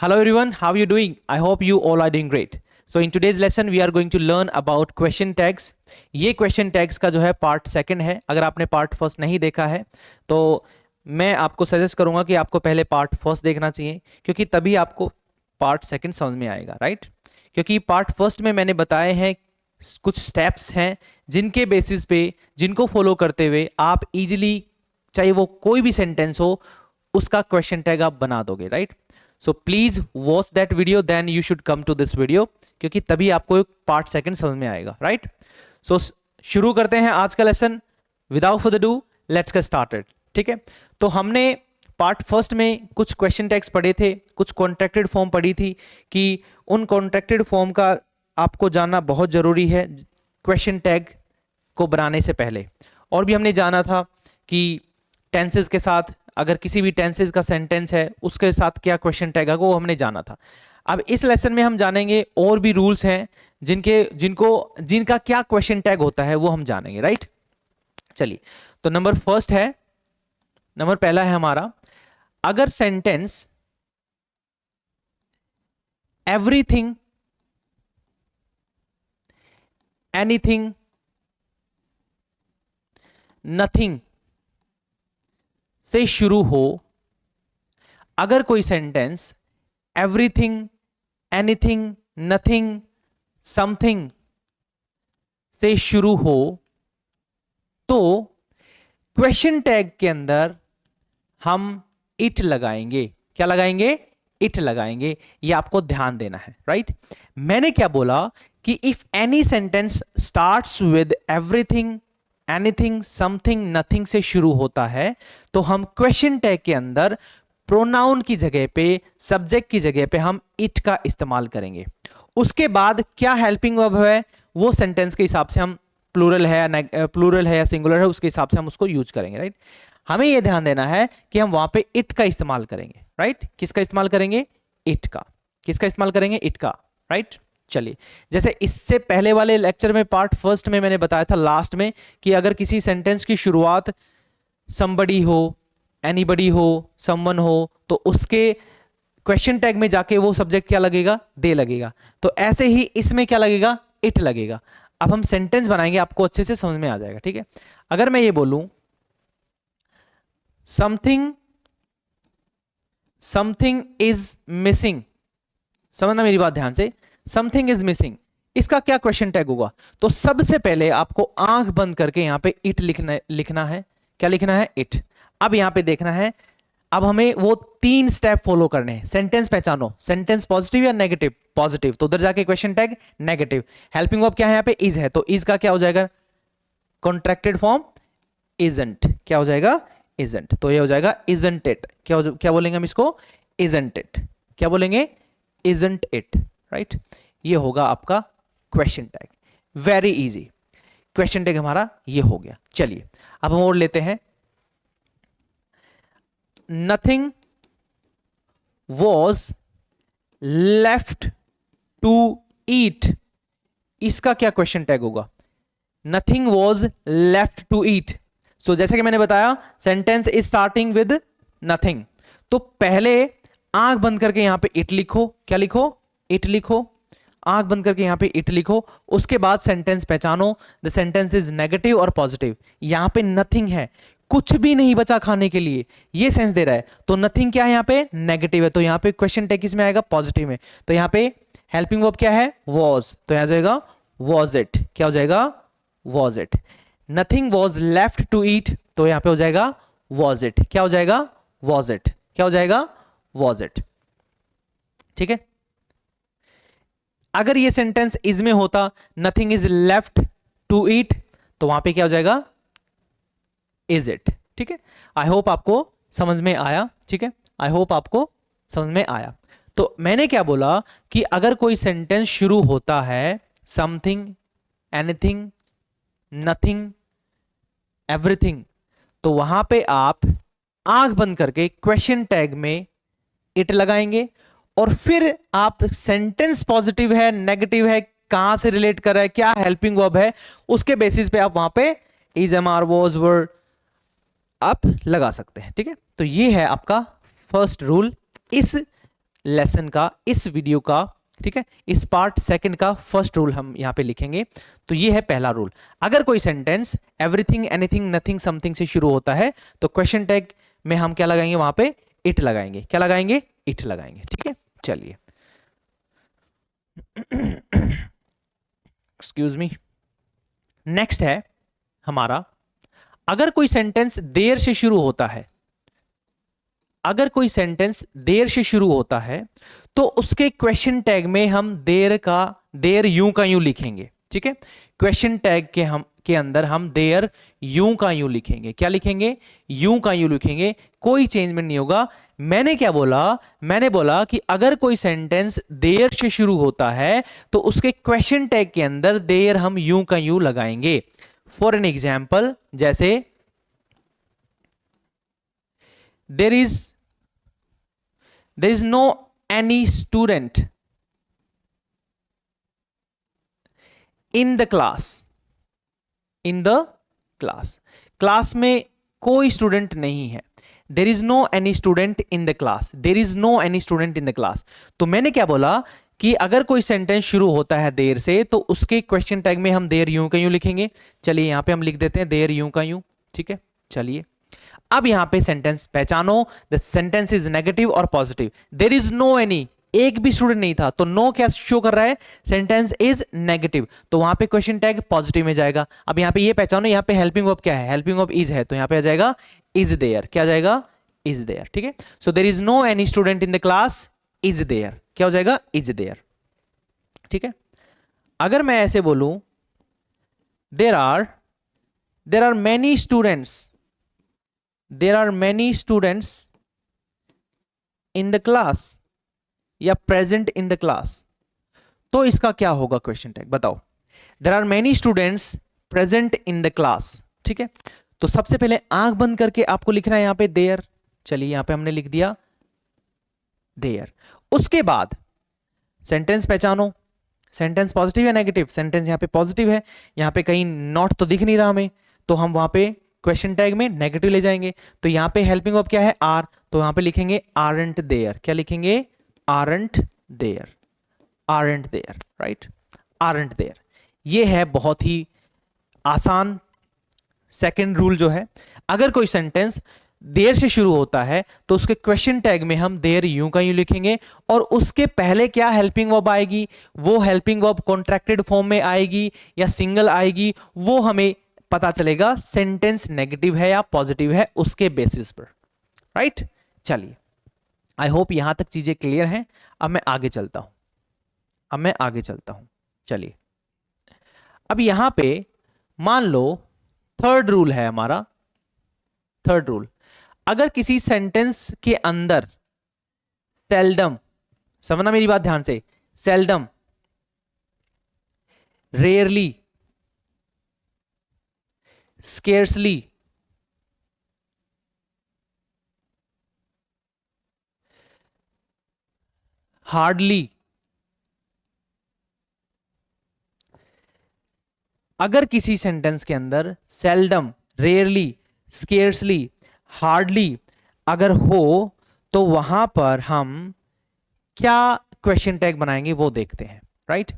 Hello everyone, how are you doing? I hope you all are doing great. So in today's lesson we are going to learn about question tags. ये question tags का जो है part second है. अगर आपने part first नहीं देखा है तो मैं आपको सजेस्ट करूंगा कि आपको पहले पार्ट फर्स्ट देखना चाहिए, क्योंकि तभी आपको पार्ट सेकंड समझ में आएगा, राइट? क्योंकि पार्ट फर्स्ट में मैंने बताए हैं कुछ स्टेप्स हैं जिनके बेसिस पे, जिनको फॉलो करते हुए आप इजीली, चाहे वो कोई भी सेंटेंस हो, उसका क्वेश्चन टैग आप बना दोगे, right? So please watch that video, then you should come to this video, क्योंकि तभी आपको पार्ट सेकंड समझ में आएगा, राइट? सो शुरू करते हैं आज का lesson. Without further do let's get started. ठीक है, तो हमने पार्ट फर्स्ट में कुछ क्वेश्चन टैग्स पढ़े थे, कुछ कॉन्ट्रैक्टेड फॉर्म पढ़ी थी कि उन कॉन्ट्रैक्टेड फॉर्म का आपको जानना बहुत जरूरी है क्वेश्चन टैग को बनाने से पहले. और भी हमने जाना था कि टेंसेस के साथ, अगर किसी भी टेंसेस का सेंटेंस है उसके साथ क्या क्वेश्चन टैग है, वो हमने जाना था. अब इस लेसन में हम जानेंगे और भी रूल्स हैं जिनका क्या क्वेश्चन टैग होता है वो हम जानेंगे, राइट? चलिए, तो नंबर पहला है हमारा, अगर सेंटेंस एवरीथिंग, एनीथिंग, नथिंग से शुरू हो, अगर कोई sentence everything, anything, nothing, something से शुरू हो, तो क्वेश्चन टैग के अंदर हम इट लगाएंगे. क्या लगाएंगे? इट लगाएंगे. ये आपको ध्यान देना है, राइट? मैंने क्या बोला कि if any sentence starts with everything, anything, something, nothing से शुरू होता है तो हम क्वेश्चन टैग के अंदर प्रोनाउन की जगह पे, सब्जेक्ट की जगह पे हम इट का इस्तेमाल करेंगे. उसके बाद क्या हेल्पिंग वर्ब है वो सेंटेंस के हिसाब से हम प्लूरल है या सिंगुलर है उसके हिसाब से हम उसको यूज करेंगे, राइट? हमें यह ध्यान देना है कि हम वहां पे इट का इस्तेमाल करेंगे, राइट? किसका इस्तेमाल करेंगे? इट का. किसका इस्तेमाल करेंगे? इट का, राइट? चलिए, जैसे इससे पहले वाले लेक्चर में पार्ट फर्स्ट में मैंने बताया था लास्ट में कि अगर किसी सेंटेंस की शुरुआत somebody हो, anybody हो, someone हो, तो उसके क्वेश्चन टैग में जाके वो सब्जेक्ट क्या लगेगा? दे लगेगा. तो ऐसे ही इसमें क्या लगेगा? इट लगेगा. अब हम सेंटेंस बनाएंगे, आपको अच्छे से समझ में आ जाएगा, ठीक है? अगर मैं ये बोलूं समथिंग इज मिसिंग, समझना मेरी बात ध्यान से, समथिंग इज मिसिंग, इसका क्या क्वेश्चन टैग होगा? तो सबसे पहले आपको आंख बंद करके यहां पे इट लिखना है. क्या लिखना है? इट. अब यहां पे देखना है, अब हमें वो 3 स्टेप फॉलो करने हैं. सेंटेंस पहचानो, सेंटेंस पॉजिटिव या नेगेटिव? पॉजिटिव, तो उधर जाके question tag negative. Helping verb क्या है? यहां पे इज है, तो इज का क्या हो जाएगा? Contracted form isn't. क्या हो जाएगा? इजंट. तो ये हो जाएगा इजंट इट. क्या बोलेंगे हम इसको? Isn't it. क्या बोलेंगे? Isn't it, right? ये होगा आपका question tag. Very easy. Question tag हमारा ये हो गया. चलिए, अब हम और लेते हैं. Nothing was left to eat, इसका क्या क्वेश्चन टैग होगा? Nothing was left to eat. So जैसे कि मैंने बताया, sentence is starting with nothing, तो पहले आंख बंद करके यहां पे इट लिखो. क्या लिखो? इट लिखो. आंख बंद करके यहां पे इट लिखो. उसके बाद सेंटेंस पहचानो, द सेंटेंस इज नेगेटिव और पॉजिटिव. यहां पे नथिंग है, कुछ भी नहीं बचा खाने के लिए, ये सेंस दे रहा है. तो नथिंग क्या है? यहां पे नेगेटिव है, तो यहां पे क्वेश्चन टैग किसमें आएगा? पॉजिटिव में. तो यहां पे हेल्पिंग वर्ब क्या है? वॉज, तो यहां जाएगा वॉज इट. क्या हो जाएगा? Was it. Nothing was left to eat, तो यहां पे हो जाएगा वॉज इट. क्या हो जाएगा? Was it. क्या हो जाएगा? Was it. ठीक है. अगर ये सेंटेंस इज में होता, nothing is left to eat, तो वहां पे क्या हो जाएगा? Is it. ठीक है. आई होप आपको समझ में आया. ठीक है, आई होप आपको समझ में आया. तो मैंने क्या बोला कि अगर कोई सेंटेंस शुरू होता है समथिंग, एनीथिंग, नथिंग, एवरीथिंग, तो वहां पे आप आंख बंद करके क्वेश्चन टैग में इट लगाएंगे. और फिर आप सेंटेंस पॉजिटिव है, नेगेटिव है, कहां से रिलेट कर रहा है, क्या हेल्पिंग वर्ब है, उसके बेसिस पे आप वहां पे इज, एम, आर, वॉज, वर आप लगा सकते हैं. ठीक है, तो ये है आपका फर्स्ट रूल इस लेसन का, इस वीडियो का, ठीक है, इस पार्ट सेकंड का फर्स्ट रूल हम यहां पे लिखेंगे। तो ये है पहला रूल, अगर कोई sentence everything, anything, nothing, something से शुरू होता है तो क्वेश्चन टैग में हम क्या लगाएंगे, वहां पे इट लगाएंगे। क्या लगाएंगे? इट लगाएंगे। ठीक है, चलिए एक्सक्यूज मी। नेक्स्ट है हमारा, अगर कोई सेंटेंस देर से शुरू होता है, अगर कोई सेंटेंस देर से शुरू होता है तो उसके क्वेश्चन टैग में हम देर यूं का यूं लिखेंगे। ठीक है, क्वेश्चन टैग के अंदर हम देर यूं का यूं लिखेंगे। क्या लिखेंगे? यूं का यूं लिखेंगे, कोई चेंजमेंट नहीं होगा। मैंने क्या बोला? मैंने बोला कि अगर कोई सेंटेंस देर से शुरू होता है तो उसके क्वेश्चन टैग के अंदर देर हम यूं का यूं लगाएंगे। फॉर एन एग्जाम्पल, जैसे there is no any student in the class, in the class, class में कोई स्टूडेंट नहीं है। There is no any student in the class, there is no any student in the class. तो मैंने क्या बोला कि अगर कोई सेंटेंस शुरू होता है देर से तो उसके क्वेश्चन टैग में हम देर यूं का यूं लिखेंगे। चलिए यहां पे हम लिख देते हैं देर यूं का यूं। ठीक है, चलिए अब यहां पे सेंटेंस पहचानो, द सेंटेंस इज नेगेटिव और positive. There is no any, एक भी स्टूडेंट नहीं था, तो नो क्या शो कर रहा है? सेंटेंस इज नेगेटिव, तो वहां पे क्वेश्चन टैग पॉजिटिव में जाएगा। अब यहां पे ये पहचानो, यहां पे हेल्पिंग वर्ब क्या है? हेल्पिंग वर्ब इज है, तो यहां पे आ जाएगा इज देयर। क्या जाएगा? Is there. ठीक है, so there is no any student in the class is there. क्या हो जाएगा? Is there. ठीक है, अगर मैं ऐसे बोलूं there are many students, there are many students in the class या present in the class, तो इसका क्या होगा क्वेश्चन टैग? बताओ। there are many students present in the class। ठीक है, तो सबसे पहले आंख बंद करके आपको लिखना है यहां पे देयर। चलिए यहां पे हमने लिख दिया देयर। उसके बाद सेंटेंस पहचानो, सेंटेंस पॉजिटिव या नेगेटिव? सेंटेंस यहां पे पॉजिटिव है, यहां पे कहीं नॉट तो दिख नहीं रहा हमें, तो हम वहां पे क्वेश्चन टैग में नेगेटिव ले जाएंगे। तो यहां पे हेल्पिंग वर्ब क्या है? आर, तो यहां पे लिखेंगे आरंट देयर। क्या लिखेंगे? Aren't there, aren't there, right, aren't there. ये है बहुत ही आसान सेकंड रूल जो है, अगर कोई सेंटेंस देर से शुरू होता है तो उसके क्वेश्चन टैग में हम देर यूं का यूं लिखेंगे, और उसके पहले क्या हेल्पिंग वर्ब आएगी? वो हेल्पिंग वर्ब कॉन्ट्रैक्टेड फॉर्म में आएगी या सिंगल आएगी, वो हमें पता चलेगा सेंटेंस नेगेटिव है या पॉजिटिव है उसके बेसिस पर, राइट। चलिए, आई होप यहां तक चीजें क्लियर हैं। अब मैं आगे चलता हूं, चलिए अब यहां पे मान लो थर्ड रूल है हमारा। थर्ड रूल, अगर किसी सेंटेंस के अंदर सेल्डम, समझना मेरी बात ध्यान से, सेल्डम, रेयरली, स्केर्सली, हार्डली, अगर किसी सेंटेंस के अंदर सेल्डम, रेयरली, स्केर्सली, हार्डली अगर हो तो वहां पर हम क्या क्वेश्चन टैग बनाएंगे वो देखते हैं, राइट।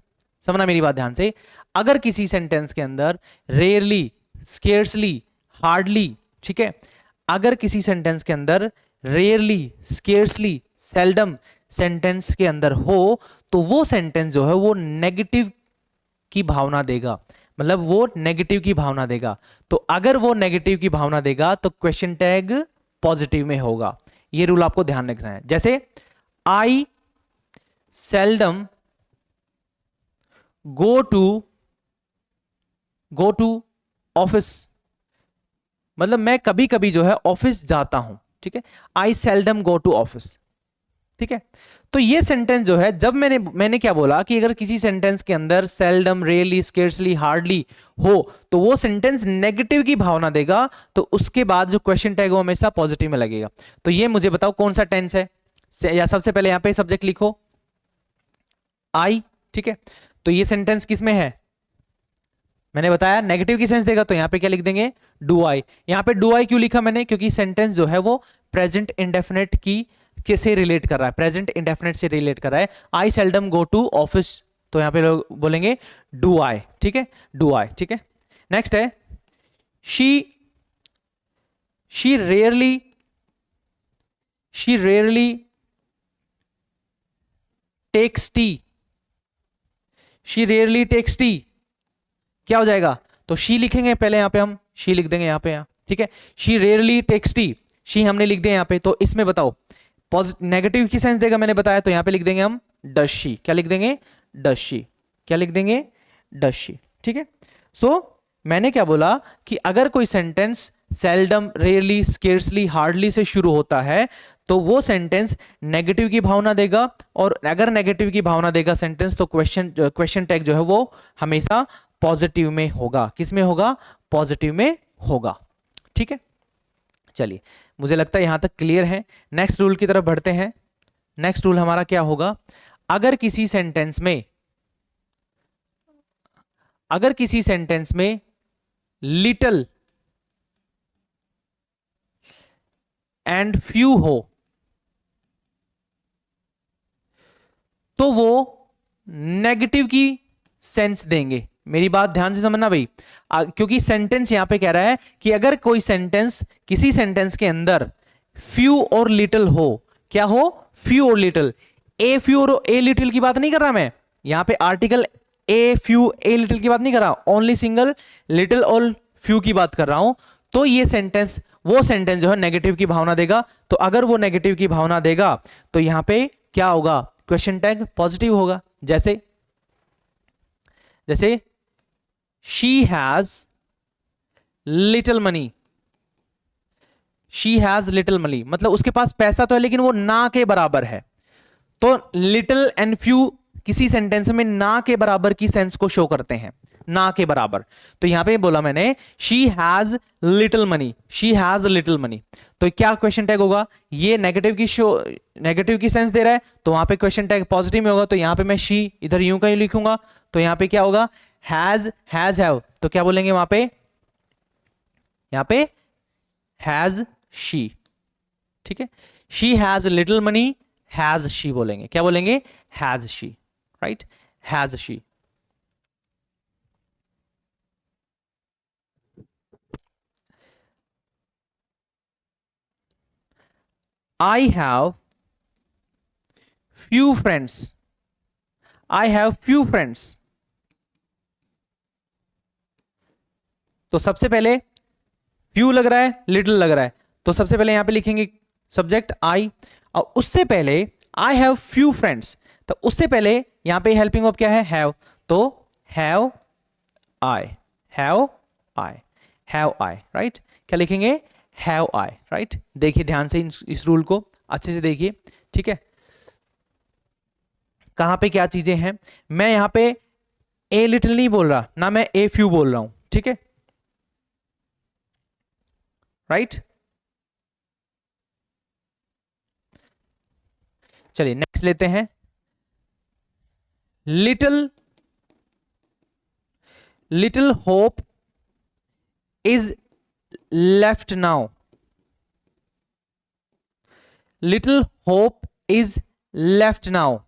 समझना मेरी बात ध्यान से, अगर किसी सेंटेंस के अंदर रेयरली, स्केर्सली, हार्डली, ठीक है, अगर किसी सेंटेंस के अंदर रेयरली, स्केर्सली, सेल्डम सेंटेंस के अंदर हो तो वो सेंटेंस जो है वो नेगेटिव की भावना देगा, मतलब वो नेगेटिव की भावना देगा। तो अगर वो नेगेटिव की भावना देगा तो क्वेश्चन टैग पॉजिटिव में होगा। ये रूल आपको ध्यान रखना है। जैसे आई सेल्डम गो टू ऑफिस, मतलब मैं कभी कभी जो है ऑफिस जाता हूं, ठीक है। आई सेल्डम गो टू ऑफिस, ठीक है। तो ये सेंटेंस जो है, जब मैंने क्या बोला कि अगर किसी सेंटेंस के अंदर सेल्डम, रेयरली, स्केर्सली, हार्डली हो तो वो सेंटेंस नेगेटिव की भावना देगा, तो उसके बाद जो क्वेश्चन टैग वो हमेशा पॉजिटिव में लगेगा। तो ये मुझे बताओ कौन सा टेंस है, या सबसे पहले यहां पे सब्जेक्ट लिखो आई, ठीक है। तो ये सेंटेंस किस में है? मैंने बताया नेगेटिव की सेंस देगा, तो यहां पे क्या लिख देंगे? Do I. यहां पे डू आई क्यों लिखा मैंने? क्योंकि सेंटेंस जो है वो प्रेजेंट इंडेफिनेट की किससे रिलेट कर रहा है, प्रेजेंट इंडेफिनिट से रिलेट कर रहा है। आई सेल्डम गो टू ऑफिस, तो यहां पे लोग बोलेंगे डू आई, ठीक है, डू आई, ठीक है। नेक्स्ट है she she rarely takes tea, she rarely takes tea, क्या हो जाएगा, तो शी लिखेंगे पहले, यहां पे हम शी लिख देंगे यहां पे, यहां, ठीक है। She rarely takes tea, she हमने लिख दिया यहां पे, तो इसमें बताओ नेगेटिव की सेंस देगा, मैंने बताया, तो यहां पे लिख देंगे हम डज शी, क्या लिख देंगे, डज शी, क्या लिख देंगे, डज शी, ठीक है। सो मैंने क्या बोला कि अगर कोई sentence seldom, rarely, scarcely, hardly से शुरू होता है तो वो सेंटेंस नेगेटिव की भावना देगा, और अगर नेगेटिव की भावना देगा सेंटेंस तो क्वेश्चन टैग जो है वो हमेशा पॉजिटिव में होगा। किस में होगा, पॉजिटिव में होगा, ठीक है। चलिए, मुझे लगता है यहां तक क्लियर है। नेक्स्ट रूल की तरफ बढ़ते हैं। नेक्स्ट रूल हमारा क्या होगा, अगर किसी सेंटेंस में लिटिल एंड फ्यू हो तो वो नेगेटिव की सेंस देंगे। मेरी बात ध्यान से समझना भाई, क्योंकि सेंटेंस यहां पे कह रहा है कि अगर कोई सेंटेंस, किसी सेंटेंस के अंदर फ्यू और लिटिल हो, क्या हो, फ्यू और लिटिल, ए फ्यू और ए लिटिल की बात नहीं कर रहा मैं, यहां पे article a few a little की बात नहीं कर रहा, ओनली सिंगल लिटिल और फ्यू की बात कर रहा हूं, तो ये सेंटेंस, वो सेंटेंस जो है नेगेटिव की भावना देगा। तो अगर वो नेगेटिव की भावना देगा तो यहां पे क्या होगा, क्वेश्चन टैग पॉजिटिव होगा। जैसे she has little money, she has little money मतलब उसके पास पैसा तो है लेकिन वो ना के बराबर है। तो लिटिल एंड फ्यू किसी सेंटेंस में ना के बराबर की सेंस को शो करते हैं, ना के बराबर। तो यहां पे बोला मैंने she has little money, she has little money, तो क्या क्वेश्चन टैग होगा, ये नेगेटिव की सेंस दे रहा है तो वहां पे क्वेश्चन टैग पॉजिटिव में होगा। तो यहां पे मैं शी इधर यूं कहीं लिखूंगा, तो यहां पे क्या होगा, हैज हैव, तो क्या बोलेंगे वहां पे, यहां पे हैज शी, ठीक है। She has little money, has she बोलेंगे, क्या बोलेंगे, has she, right, has she. I have few friends, I have few friends, तो सबसे पहले few लग रहा है, little लग रहा है, तो सबसे पहले यहां पे लिखेंगे सब्जेक्ट I, और उससे पहले I have few friends, तो उससे पहले यहां पे हेल्पिंग वर्ब क्या है, have, तो have I, have I, have I, right, क्या लिखेंगे, have I, राइट। देखिए ध्यान से इस रूल को अच्छे से देखिए, ठीक है, कहां पे क्या चीजें हैं। मैं यहां पे ए लिटिल नहीं बोल रहा ना, मैं ए फ्यू बोल रहा हूं, ठीक है, राइट। चलिए नेक्स्ट लेते हैं, little hope is left now, little hope is left now,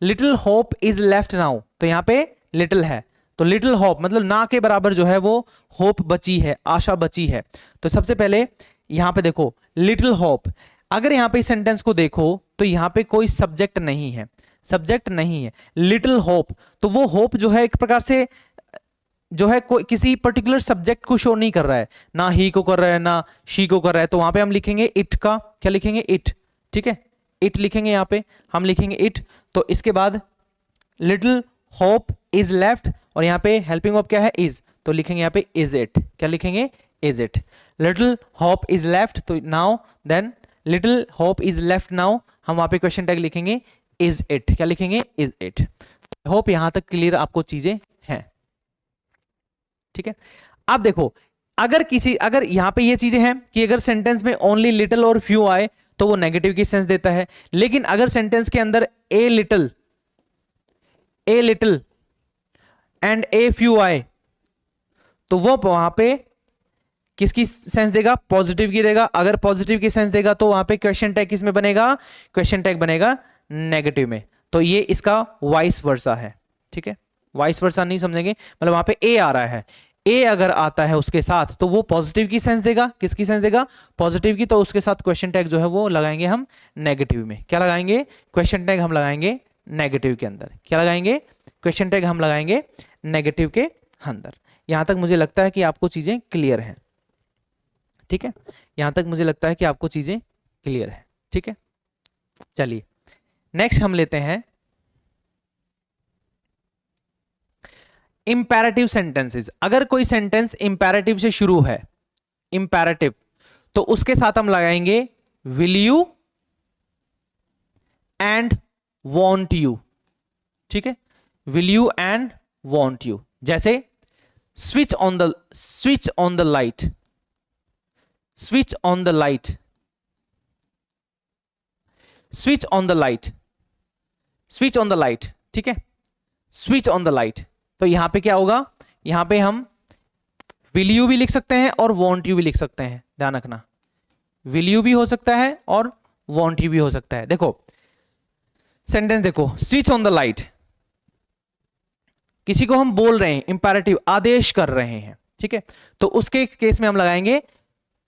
little hope is left now, तो यहां पे लिटिल है, तो लिटिल होप मतलब ना के बराबर जो है वो होप बची है, आशा बची है। तो सबसे पहले यहां पे देखो लिटिल होप, अगर यहां पे इस सेंटेंस को देखो तो यहां पे कोई सब्जेक्ट नहीं है, सब्जेक्ट नहीं है, लिटिल होप, तो वो होप जो है एक प्रकार से जो है कोई किसी पर्टिकुलर सब्जेक्ट को शो नहीं कर रहा है, ना ही को कर रहा है ना शी को कर रहा है, तो वहां पे हम लिखेंगे इट का, क्या लिखेंगे, इट, ठीक है, इट लिखेंगे, यहां पे हम लिखेंगे इट। तो इसके बाद लिटिल होप इज लेफ्ट, और यहां पे हेल्पिंग वर्ब क्या है, इज, तो लिखेंगे यहां पे इज इट, क्या लिखेंगे, is it, little hope is left, तो now then little hope is left now, हम वहां पे क्वेश्चन टैग लिखेंगे इज इट, क्या लिखेंगे, इज इट। होप यहां तक क्लियर आपको चीजें हैं, ठीक है। अब देखो अगर यहां पे ये चीजें हैं कि अगर सेंटेंस में ओनली लिटिल और फ्यू आए तो वो नेगेटिव की सेंस देता है, लेकिन अगर सेंटेंस के अंदर a little and a few आए तो वो वहां पे किसकी सेंस देगा? पॉजिटिव की देगा। अगर पॉजिटिव की सेंस देगा तो वहां पे क्वेश्चन टैग किस में बनेगा? क्वेश्चन टैग बनेगा नेगेटिव में। तो ये इसका वाइस वर्सा है, ठीक है। वाइस वर्सा नहीं समझेंगे, मतलब वहां पे ए आ रहा है, ए अगर आता है उसके साथ तो वो पॉजिटिव की सेंस देगा। किसकी सेंस देगा? पॉजिटिव की। तो उसके साथ क्वेश्चन टैग जो है वो लगाएंगे हम नेगेटिव में। क्या लगाएंगे? क्वेश्चन टैग हम लगाएंगे नेगेटिव के अंदर। क्या लगाएंगे? क्वेश्चन टैग हम लगाएंगे नेगेटिव के अंदर। यहां तक मुझे लगता है कि आपको चीजें क्लियर हैं, ठीक है। यहां तक मुझे लगता है कि आपको चीजें क्लियर है, ठीक है। चलिए नेक्स्ट हम लेते हैं इंपैरेटिव सेंटेंसेस। अगर कोई सेंटेंस इंपैरेटिव से शुरू है, इंपैरेटिव, तो उसके साथ हम लगाएंगे will you and won't you, ठीक है। Will you and won't you. जैसे switch on the light, switch on the light, switch on the light, switch on the light, ठीक है। Switch on the light. तो यहां पे क्या होगा? यहां पे हम विल यू भी लिख सकते हैं और वॉन्ट यू भी लिख सकते हैं, ध्यान रखना। विल यू भी हो सकता है और वॉन्ट यू भी हो सकता है। देखो सेंटेंस देखो, स्विच ऑन द लाइट, किसी को हम बोल रहे हैं, इंपैरेटिव, आदेश कर रहे हैं, ठीक है। तो उसके केस में हम लगाएंगे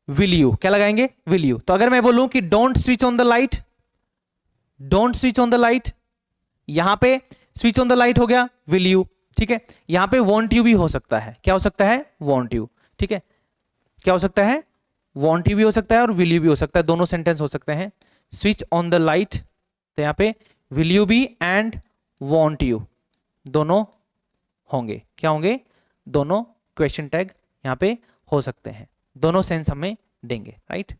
विल यू। क्या लगाएंगे? Will you. तो अगर मैं बोलूं कि don't switch on the light, don't switch on the light, यहां पे स्विच ऑन द लाइट हो गया विल यू, ठीक है। यहां पे वॉन्ट यू भी हो सकता है। क्या हो सकता है? वॉन्ट यू, ठीक है। क्या हो सकता है? वॉन्ट यू भी हो सकता है और विल यू भी हो सकता है, दोनों सेंटेंस हो सकते हैं। स्विच ऑन द लाइट, तो यहां पे विल यू भी एंड वॉन्ट यू दोनों होंगे। क्या होंगे? दोनों क्वेश्चन टैग यहां पे हो सकते हैं, दोनों सेंस हमें देंगे, राइट।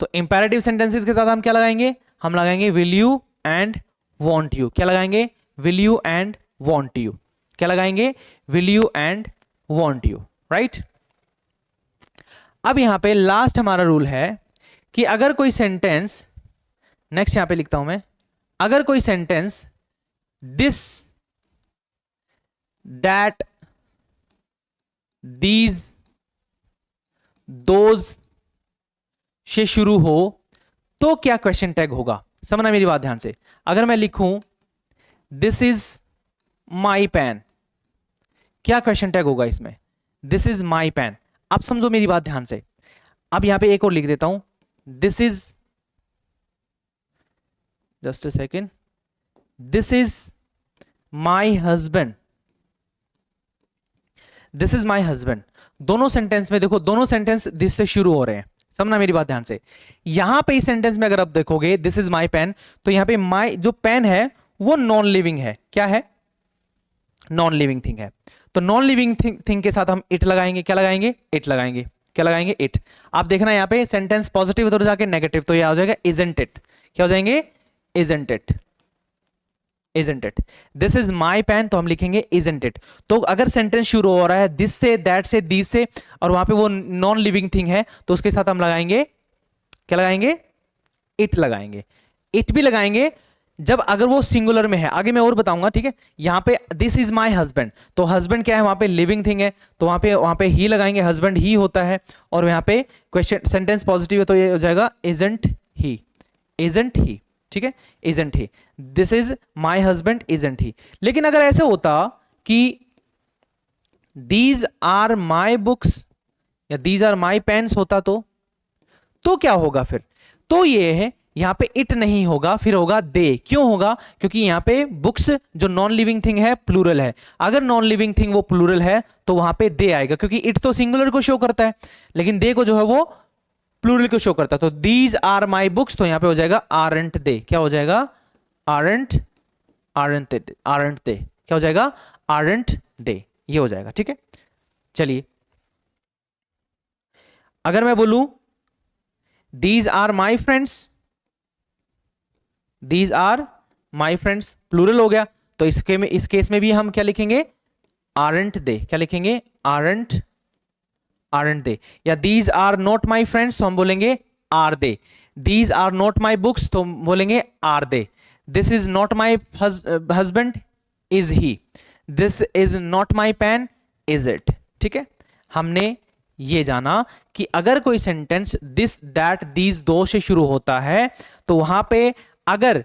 तो इंपैरेटिव सेंटेंसेस के साथ हम क्या लगाएंगे? हम लगाएंगे will you and won't you. क्या लगाएंगे? Will you and won't you. क्या लगाएंगे? Will you and won't you, right. अब यहां पे लास्ट हमारा रूल है कि अगर कोई सेंटेंस, नेक्स्ट यहां पे लिखता हूं मैं, अगर कोई sentence this, that, these, those से शुरू हो तो क्या क्वेश्चन टैग होगा? समझना मेरी बात ध्यान से। अगर मैं लिखूं दिस इज माई पेन, क्या क्वेश्चन टैग होगा इसमें? This is my pen. अब समझो मेरी बात ध्यान से। अब यहां पे एक और लिख देता हूं, this is, just a second, this is my husband, this is my husband. दोनों सेंटेंस में देखो, दोनों सेंटेंस दिस से शुरू हो रहे हैं। समझना मेरी बात ध्यान से। यहां पे इस सेंटेंस में अगर आप देखोगे दिस इज माई पेन, तो यहां पे माई जो पेन है वो नॉन लिविंग है। क्या है? नॉन लिविंग थिंग है। तो नॉन लिविंग थिंग के साथ हम इट लगाएंगे। क्या लगाएंगे? इट लगाएंगे। क्या लगाएंगे? इट। आप देखना यहां पे सेंटेंस पॉजिटिव उधर जाके नेगेटिव, तो यह हो जाएगा इजंट इट। क्या हो जाएंगे? Isn't it, isn't it. This is my pen, तो हम लिखेंगे इजंट इट। तो अगर सेंटेंस शुरू हो रहा है दिस से, दैट से, दीज से, और वहां पे वो नॉन लिविंग थिंग है, तो उसके साथ हम लगाएंगे, क्या लगाएंगे? इट लगाएंगे। इट भी लगाएंगे जब अगर वो सिंगुलर में है। आगे मैं और बताऊंगा, ठीक है। यहां पे दिस इज माई हस्बैंड, तो हस्बैंड क्या है? वहां पे लिविंग थिंग है, तो वहां पे ही लगाएंगे, हस्बैंड ही होता है। और यहां पे क्वेश्चन सेंटेंस पॉजिटिव है, तो ये हो जाएगा इजंट ही, इजंट ही, ठीक है। Isn't he, this is my husband isn't he. लेकिन अगर ऐसे होता कि दीज आर माई बुक्स या दीज आर माई पेन्स होता, तो क्या होगा फिर? तो ये है, यहां पे इट नहीं होगा, फिर होगा दे। क्यों होगा? क्योंकि यहां पे बुक्स जो नॉन लिविंग थिंग है प्लूरल है। अगर नॉन लिविंग थिंग वो प्लूरल है तो वहां पे दे आएगा, क्योंकि इट तो सिंगुलर को शो करता है, लेकिन दे को जो है वो प्लूरल को शो करता है। तो दीज आर माई बुक्स, तो यहां पे हो जाएगा आरंट दे। क्या हो जाएगा? Aren't, aren't they, aren't they. क्या हो जाएगा? आरंट दे, ये हो जाएगा, ठीक है। चलिए अगर मैं बोलूं these are my friends, these are my friends, plural हो गया, तो इस केस में भी हम क्या लिखेंगे? Aren't they. क्या लिखेंगे? Aren't, aren't they. या these are not my friends, तो हम बोलेंगे are they. These are not my books, तो हम बोलेंगे are they. This is not my husband, is he. This is not my pen, is it, ठीक है। हमने ये जाना कि अगर कोई सेंटेंस दिस दैट दीज दो से शुरू होता है तो वहां पे अगर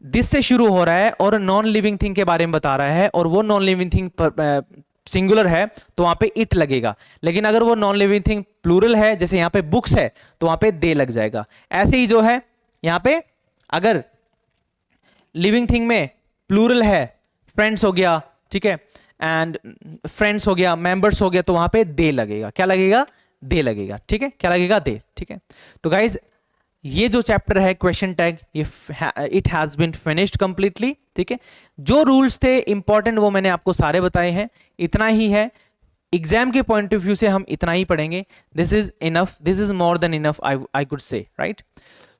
दिस से शुरू हो रहा है और नॉन लिविंग थिंग के बारे में बता रहा है और वो नॉन लिविंग थिंग सिंगुलर है तो वहां पे इट लगेगा, लेकिन अगर वो नॉन लिविंग थिंग प्लूरल है जैसे यहां पे बुक्स है तो वहां पे दे लग जाएगा। ऐसे ही जो है यहां पे अगर लिविंग थिंग में प्लूरल है, फ्रेंड्स हो गया, ठीक है, एंड फ्रेंड्स हो गया, मेंबर्स हो गया, तो वहां पे दे लगेगा। क्या लगेगा? दे लगेगा, ठीक है, क्या लगेगा? दे, ठीक है। तो गाइज ये जो चैप्टर है क्वेश्चन टैग, ये it has been finished completely, ठीक है। जो रूल्स थे इंपॉर्टेंट वो मैंने आपको सारे बताए हैं, इतना ही है। एग्जाम के पॉइंट ऑफ व्यू से हम इतना ही पढ़ेंगे। This is enough, this is more than enough, I could say, right.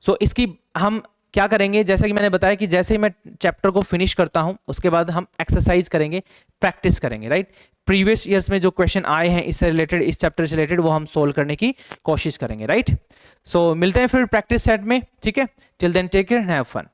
So इसकी हम क्या करेंगे, जैसा कि मैंने बताया कि जैसे ही मैं चैप्टर को फिनिश करता हूं उसके बाद हम एक्सरसाइज करेंगे, प्रैक्टिस करेंगे, राइट। प्रीवियस ईयर्स में जो क्वेश्चन आए हैं इससे रिलेटेड, इस चैप्टर से रिलेटेड, वो हम सोल्व करने की कोशिश करेंगे, राइट। सो मिलते हैं फिर प्रैक्टिस सेट में, ठीक है। Till then take care and have fun.